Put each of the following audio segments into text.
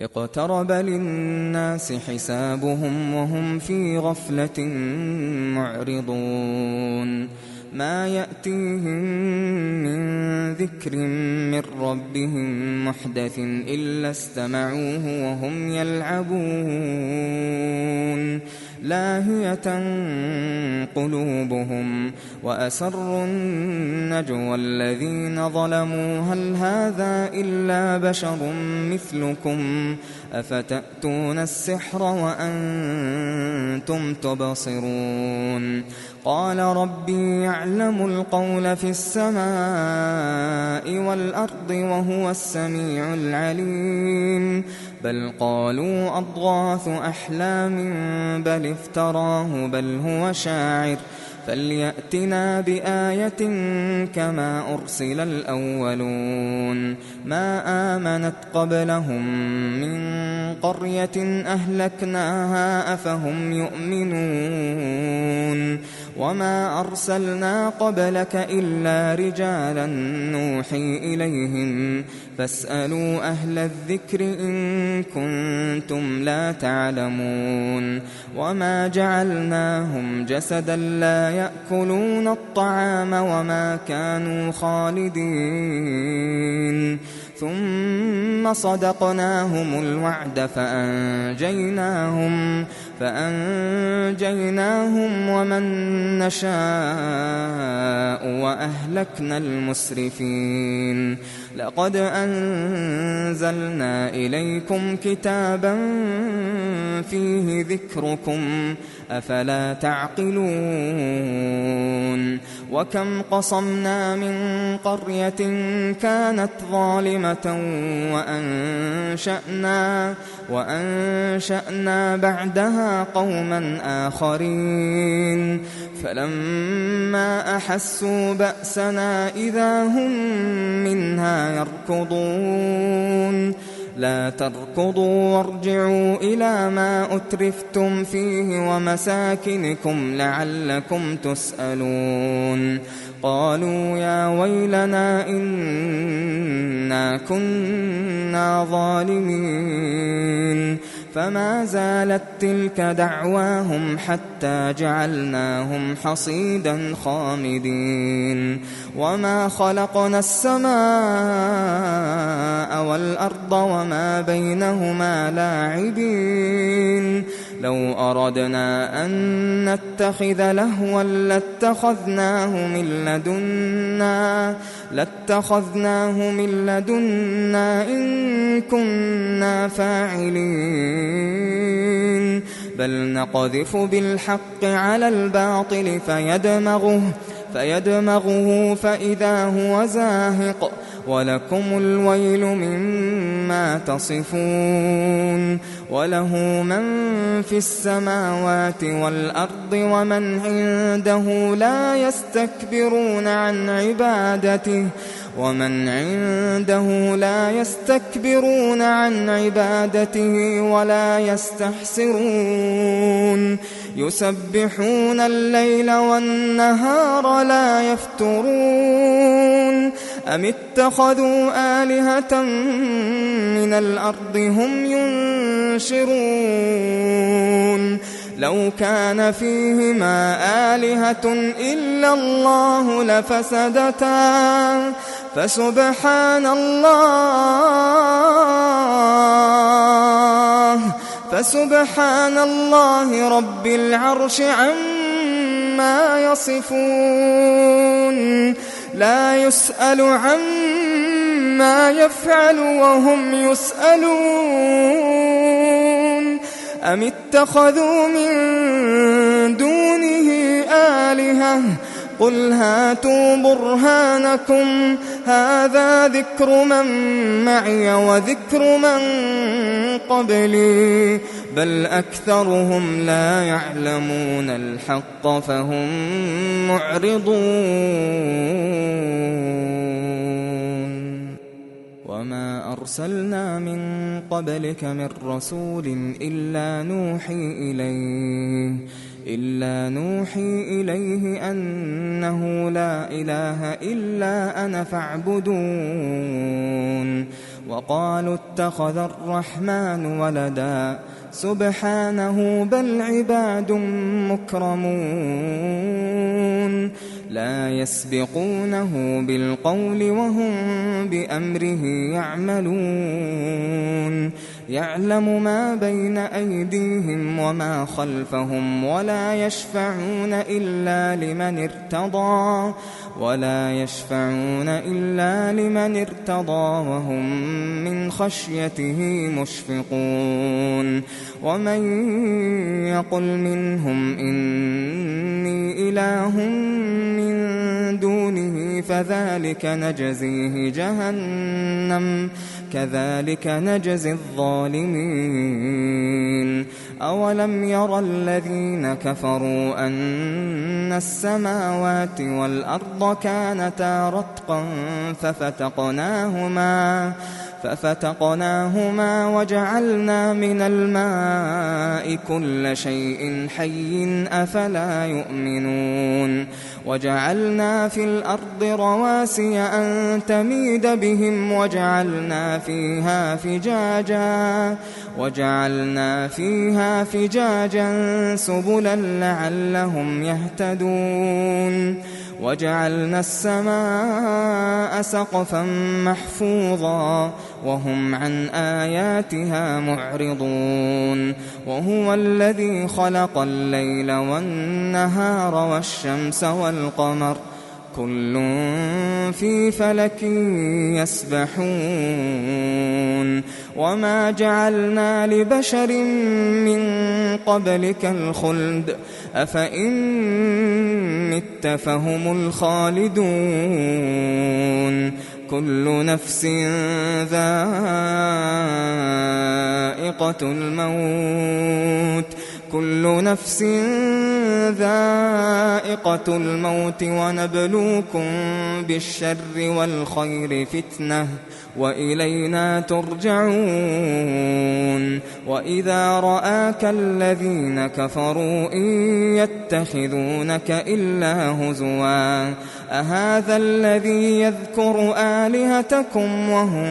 اقترب للناس حسابهم وهم في غفلة معرضون ما يأتيهم من ذكر من ربهم محدث إلا استمعوه وهم يلعبون لاهية قلوبهم وأسروا النجوى الذين ظلموا هل هذا إلا بشر مثلكم أفتأتون السحر وأنتم تبصرون قال ربي يعلم القول في السماء والأرض وهو السميع العليم بل قالوا أضغاث أحلام بل افتراه بل هو شاعر فليأتنا بآية كما أرسل الأولون ما آمنت قبلهم من قرية أهلكناها أفهم يؤمنون وما أرسلنا قبلك إلا رجالا نوحي إليهم فاسألوا أهل الذكر إن كنتم لا تعلمون وما جعلناهم جسدا لا يأكلون الطعام وما كانوا خالدين ثم صدقناهم الوعد فأنجيناهم ومن نشاء وأهلكنا المسرفين لقد أنزلنا إليكم كتابا فيه ذكركم أفلا تعقلون وكم قصمنا من قرية كانت ظالمة وأنشأنا بعدها قوما آخرين فلما أحسوا بأسنا إذا هم منها يركضون لا تركضوا وارجعوا إلى ما أترفتم فيه ومساكنكم لعلكم تسألون قالوا يا ويلنا إنا كنا ظالمين فما زالت تلك دعواهم حتى جعلناهم حصيدا خامدين وما خلقنا السماء والأرض وما بينهما لاعبين لو أردنا أن نتخذ لهوا لاتخذناه من لدنا إن كنا فاعلين بل نقذف بالحق على الباطل فيدمغه فإذا هو زاهق ولكم الويل مما تصفون وله من في السماوات والأرض ومن عنده لا يستكبرون عن عبادته ولا يستحسرون يسبحون الليل والنهار لا يفترون أم اتخذوا آلهة من الأرض هم ينشرون لو كان فيهما آلهة إلا الله لفسدتا فسبحان الله رب العرش عما يصفون لا يسأل عما يفعل وهم يسألون أم اتخذوا من دونه آلهة قل هاتوا برهانكم هذا ذكر من معي وذكر من قبلي بل أكثرهم لا يعلمون الحق فهم معرضون وما أرسلنا من قبلك من رسول إلا نوحي إليه أنه لا إله إلا أنا فاعبدون وقالوا اتخذ الرحمن ولدا سبحانه بل عباد مكرمون لا يسبقونه بالقول وهم بأمره يعملون يعلم ما بين أيديهم وما خلفهم ولا يشفعون إلا لمن ارتضى وهم من خشيته مشفقون ومن يقل منهم إني إله من دونه فذلك نجزيه جهنم كذلك نجزي الظالمين أولم يرى الذين كفروا أن السماوات والأرض كانتا رتقا ففتقناهما وجعلنا من الماء كل شيء حي أفلا يؤمنون وجعلنا في الأرض رواسي أن تميد بهم وجعلنا فيها فجاجا سبلا لعلهم يهتدون وجعلنا السماء سقفا محفوظا وهم عن آياتها معرضون وهو الذي خلق الليل والنهار والشمس والقمر كل في فلك يسبحون وما جعلنا لبشر من قبلك الخلد أفإن مت فهم الخالدون كل نفس ذائقة الموت ونبلوكم بالشر والخير فتنة وإلينا ترجعون وإذا رآك الذين كفروا إن يتخذونك إلا هزوا أهذا الذي يذكر آلهتكم وهم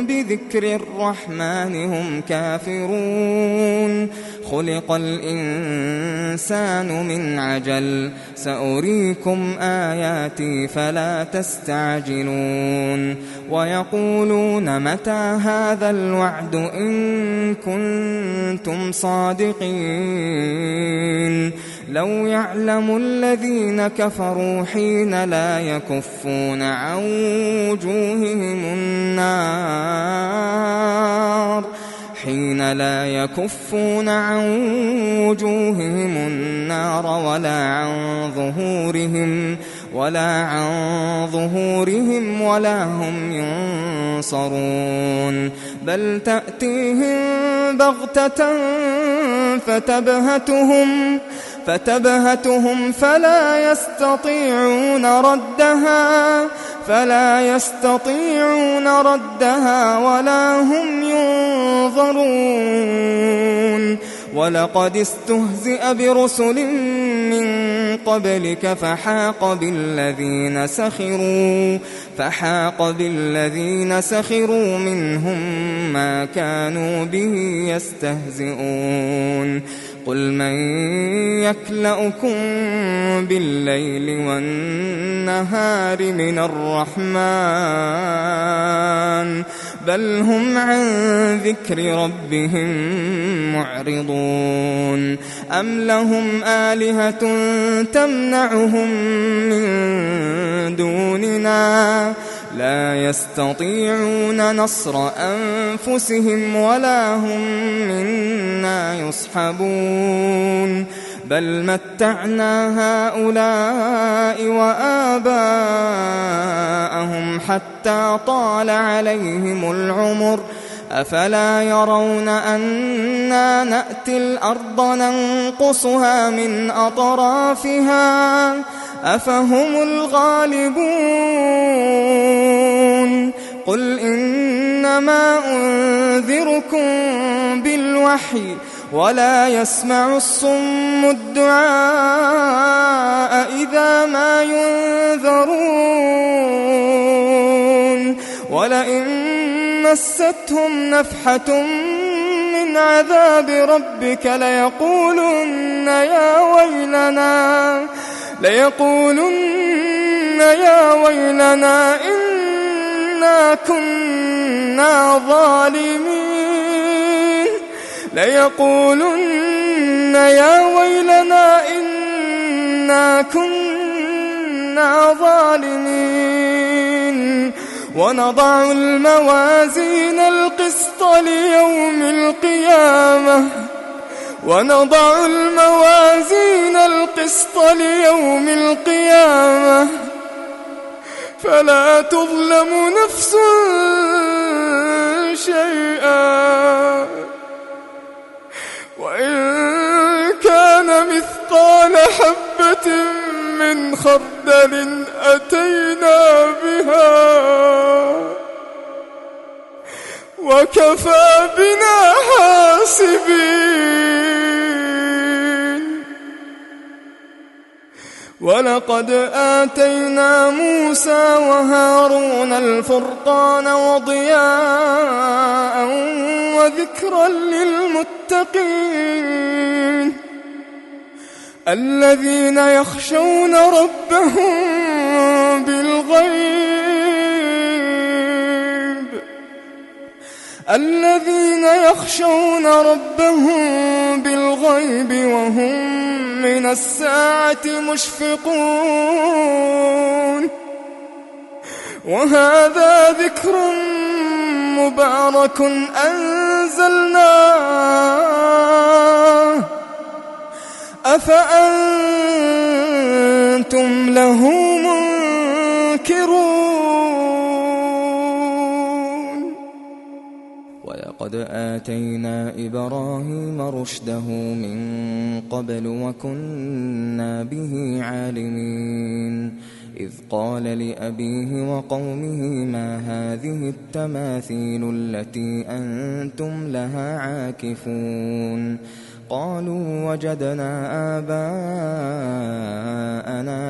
بذكر الرحمن هم كافرون خلق الإنسان من عجل سأريكم آياتي فلا تستعجلون ويقولون متى هذا الوعد إن كنتم صادقين لو يعلم الذين كفروا حين لا يكفون عن وجوههم النار ولا عن ظهورهم ولا هم ينصرون بل تأتيهم بغتة فتبهتهم فلا يستطيعون ردها ولا هم ينظرون ولقد استهزئ برسل من قبلك فحاق بالذين سخروا منهم ما كانوا به يستهزئون قل من يكلؤكم بالليل والنهار من الرحمن بل هم عن ذكر ربهم معرضون أم لهم آلهة تمنعهم من دوننا لا يستطيعون نصر أنفسهم ولا هم منا يصحبون بل متعنا هؤلاء وآباءهم حتى طال عليهم العمر أفلا يرون أنا نأتي الأرض ننقصها من أطرافها أفهم الغالبون قل إنما أنذركم بالوحي ولا يسمع الصم الدعاء إذا ما ينذرون ولئن مستهم نفحة من عذاب ربك ليقولن يا ويلنا إنا كنا ظالمين ليقولن يا ويلنا إنا كنا ظالمين ونضع الموازين القسط ليوم القيامة فلا تظلم نفس شيئا وإن كان مثقال حبة من خردل أتينا بها وكفى بنا حاسبين. ولقد آتينا موسى وهارون الفرقان وضياء وذكرا للمتقين الذين يخشون ربهم بالغيب وهم من الساعة مشفقون. وهذا ذكر مبارك أنزلناه أفأنتم له منكرون. ولقد آتينا إبراهيم رشده من قبل وكنا به عالمين إذ قال لأبيه وقومه ما هذه التماثيل التي أنتم لها عاكفون قالوا وجدنا آباءنا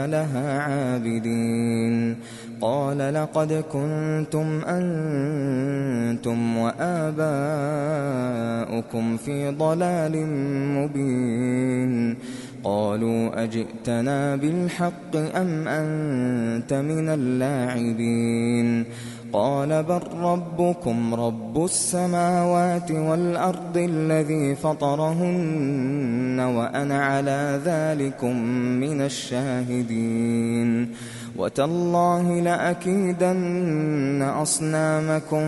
لها عابدين قال لقد كنتم أنتم وآباؤكم في ضلال مبين قالوا أجئتنا بالحق أم أنت من اللاعبين قال بل ربكم رب السماوات والأرض الذي فطرهن وأنا على ذلكم من الشاهدين وتالله لأكيدن أصنامكم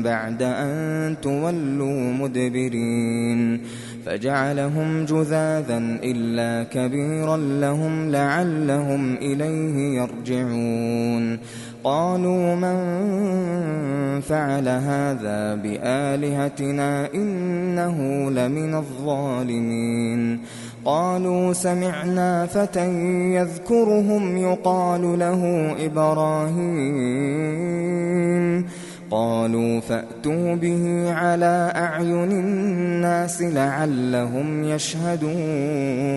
بعد أن تولوا مدبرين فجعلهم جذاذا إلا كبيرا لهم لعلهم إليه يرجعون قالوا من فعل هذا بآلهتنا إنه لمن الظالمين قالوا سمعنا فتى يذكرهم يقال له إبراهيم قالوا فأتوا به على أعين الناس لعلهم يشهدون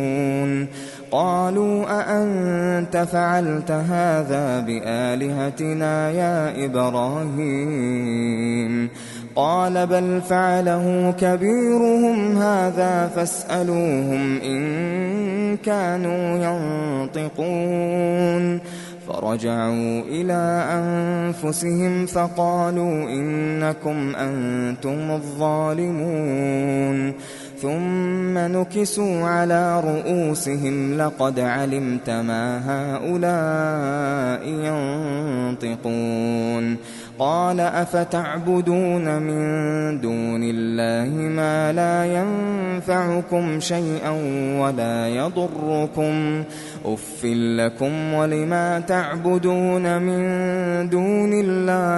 قالوا أأنت فعلت هذا بآلهتنا يا إبراهيم قال بل فعله كبيرهم هذا فاسألوهم إن كانوا ينطقون فرجعوا إلى أنفسهم فقالوا إنكم أنتم الظالمون ثم نكسوا على رؤوسهم لقد علمت ما هؤلاء ينطقون قال أفتعبدون من دون الله ما لا ينفعكم شيئا ولا يضركم أف لكم ولما تعبدون من دون الله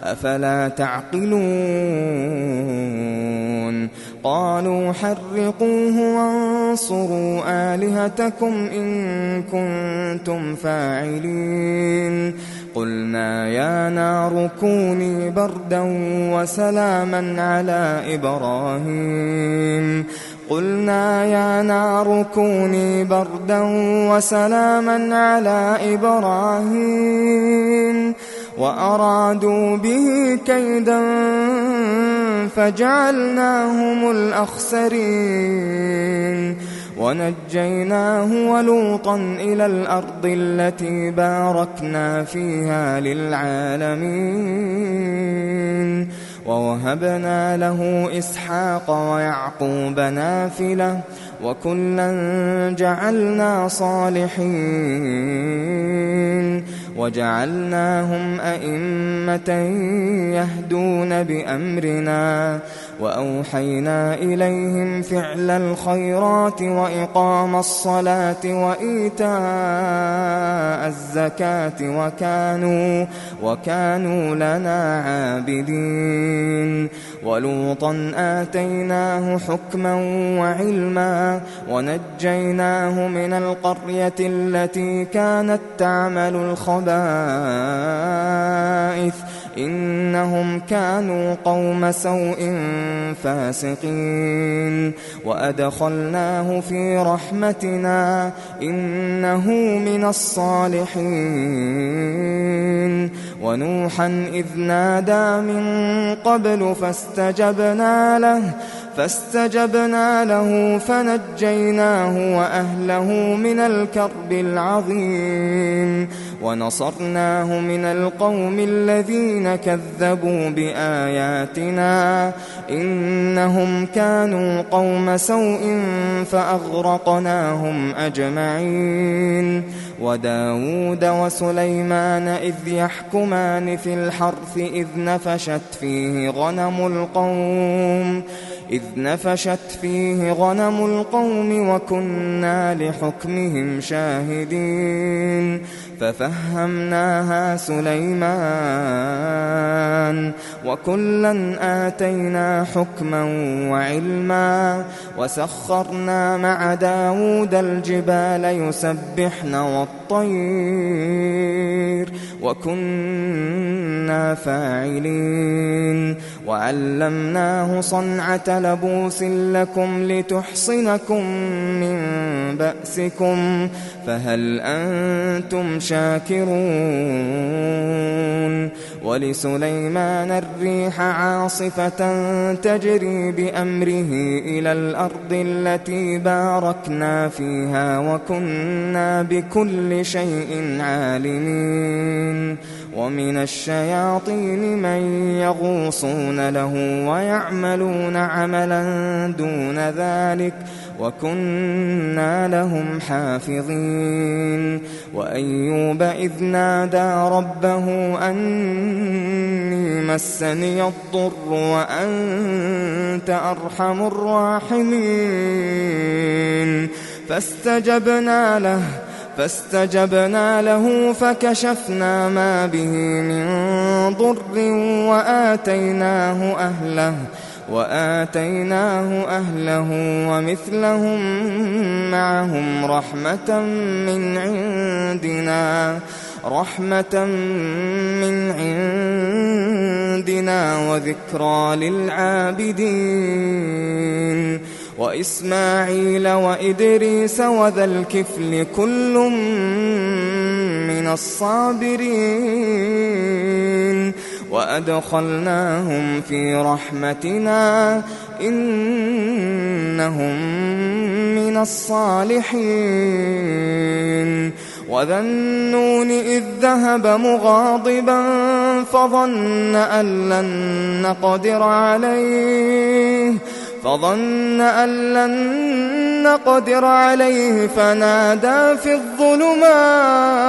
أفلا تعقلون قالوا حرقوه وانصروا آلهتكم إن كنتم فاعلين قلنا يا نار كوني بردا وسلاما على إبراهيم قلنا يا نار كوني بردا وسلاما على إبراهيم وأرادوا به كيدا فجعلناهم الأخسرين ونجيناه ولوطا إلى الأرض التي باركنا فيها للعالمين ووهبنا له إسحاق ويعقوب نافلة وكلا جعلنا صالحين وجعلناهم أئمة يهدون بأمرنا وأوحينا إليهم فعل الخيرات وإقام الصلاة وإيتاء الزكاة وكانوا لنا عابدين ولوطا آتيناه حكما وعلما ونجيناه من القرية التي كانت تعمل الخبائث إنهم كانوا قوم سوء فاسقين وأدخلناه في رحمتنا إنه من الصالحين ونوحا إذ نادى من قبل فاستجبنا له فنجيناه وأهله من الكرب العظيم ونصرناه من القوم الذين كذبوا بآياتنا إنهم كانوا قوم سوء فأغرقناهم أجمعين وداود وسليمان إذ يحكمان في الحرث إذ نفشت فيه غنم القوم وكنا لحكمهم شاهدين ففهمناها سليمان وكلا آتينا حكما وعلما وسخرنا مع داود الجبال يسبحن والطير وكنا فاعلين وعلمناه صنعة لبوس لكم لتحصنكم من بأسكم فهل أنتم شاكرون ولسليمان الريح عاصفة تجري بأمره إلى الأرض التي باركنا فيها وكنا بكل شيء عالمين ومن الشياطين من يغوصون له ويعملون عملا دون ذلك وكنا لهم حافظين وأيوب إذ نادى ربه أني مسني الضر وأنت أرحم الراحمين فاستجبنا له فكشفنا ما به من ضر وآتيناه أهله ومثلهم معهم رحمة من عندنا وذكرى للعابدين وإسماعيل وإدريس وذا الكفل كل من الصابرين وأدخلناهم في رحمتنا إنهم من الصالحين وذا النون إذ ذهب مغاضبا فظن أن لن نقدر عليه فنادى في الظلمات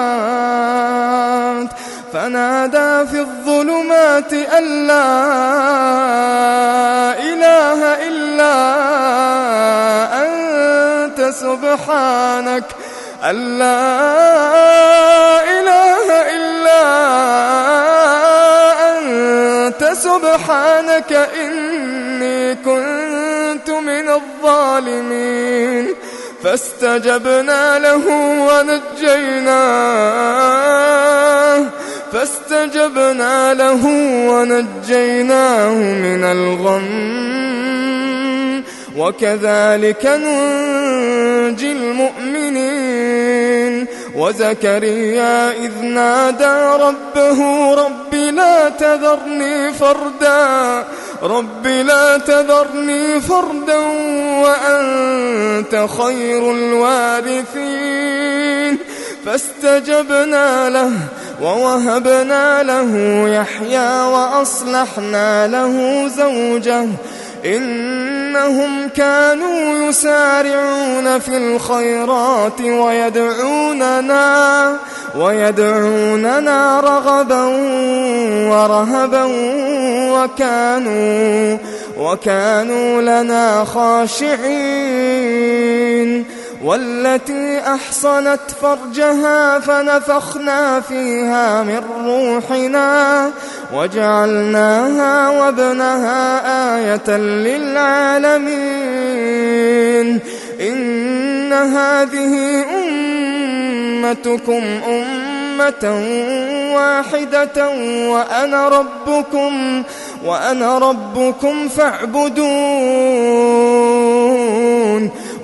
أن لا إله إلا أنت سبحانك إني كنت من الظالمين فاستجبنا له ونجيناه من الغم وكذلك ننجي المؤمنين وزكريا إذ نادى ربه رب لا تذرني فردا وأنت خير الوارثين فاستجبنا له ووهبنا له يحيى وأصلحنا له زوجه إنهم كانوا يسارعون في الخيرات ويدعوننا رغبا ورهبا وكانوا لنا خاشعين والتي أحصنت فرجها فنفخنا فيها من روحنا وجعلناها وابنها آية للعالمين إن هذه أمتكم أمة واحدة وأنا ربكم فاعبدون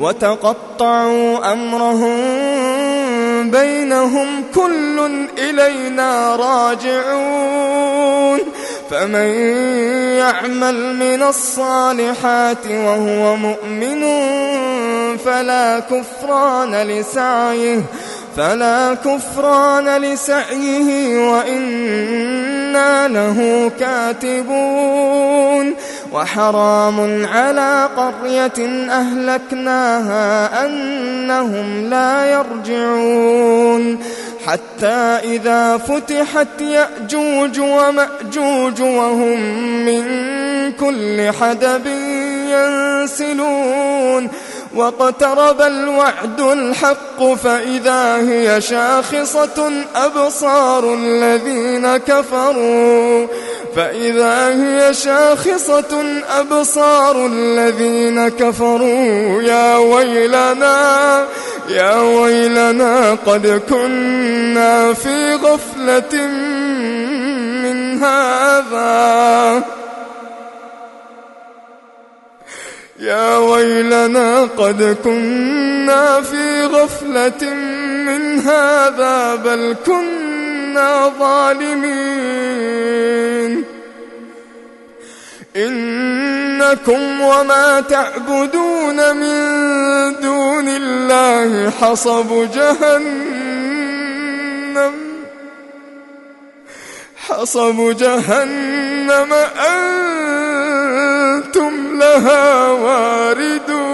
وتقطعوا أمرهم بينهم كل إلينا راجعون فمن يعمل من الصالحات وهو مؤمن فلا كفران لسعيه وإنا له كاتبون وحرام على قرية أهلكناها أنهم لا يرجعون حتى إذا فتحت يأجوج ومأجوج وهم من كل حدب ينسلون واقترب الوعد الحق فإذا هي شاخصة أبصار الذين كفروا يا ويلنا قد كنا في غفلة من هذا يا ويلنا قد كنا في غفلة من هذا بل كنا ظالمين إنكم وما تعبدون من دون الله حصب جهنم أنتم لها واردون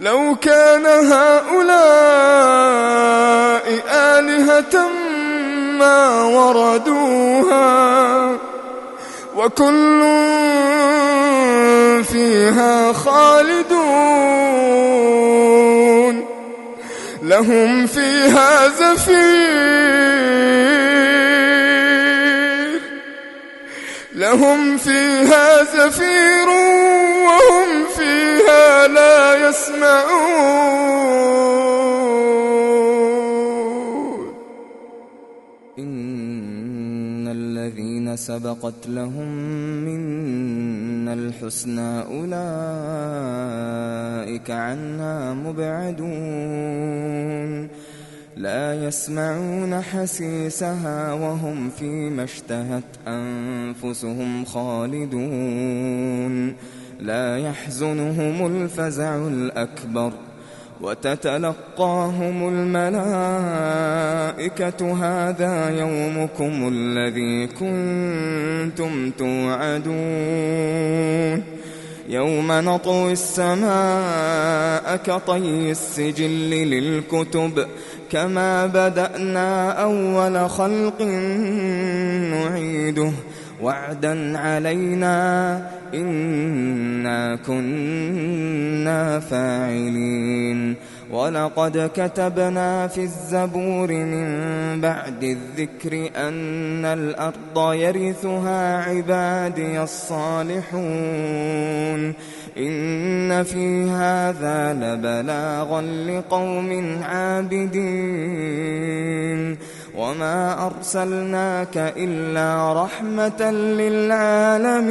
لو كان هؤلاء آلهة ما وردوها وكل فيها خالدون لهم فيها زفير وهم فيها لا يسمعون إن الذين سبقت لهم منا الحسنى أولئك عنها مبعدون لا يسمعون حسيسها وهم فيما اشتهت أنفسهم خالدون لا يحزنهم الفزع الأكبر وتتلقاهم الملائكة هذا يومكم الذي كنتم توعدون يوم نطوي السماء كطي السجل للكتب كما بدأنا أول خلق نعيده وعدا علينا إنا كنا فاعلين ولقد كتبنا في الزبور من بعد الذكر أن الأرض يرثها عبادي الصالحون إن في هذا لبلاغا لقوم عابدين وما أرسلناك إلا رحمة للعالمين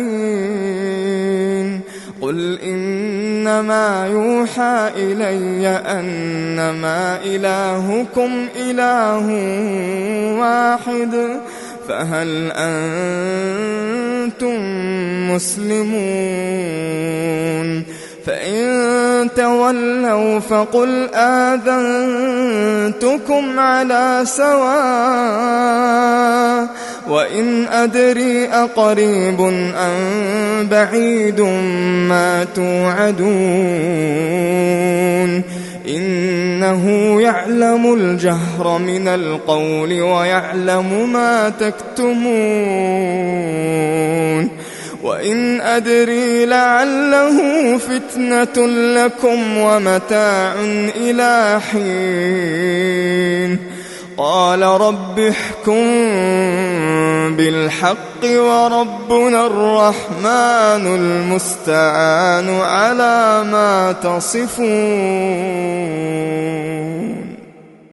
قل إنما يوحى إلي أنما إلهكم إله واحد فهل أنتم مسلمون فإن تولوا فقل آذنتكم على سواء وإن أدري أقريب أم بعيد ما توعدون إنه يعلم الجهر من القول ويعلم ما تكتمون وإن أدري لعله فتنة لكم ومتاع إلى حين قال رب احكم بالحق وربنا الرحمن المستعان على ما تصفون.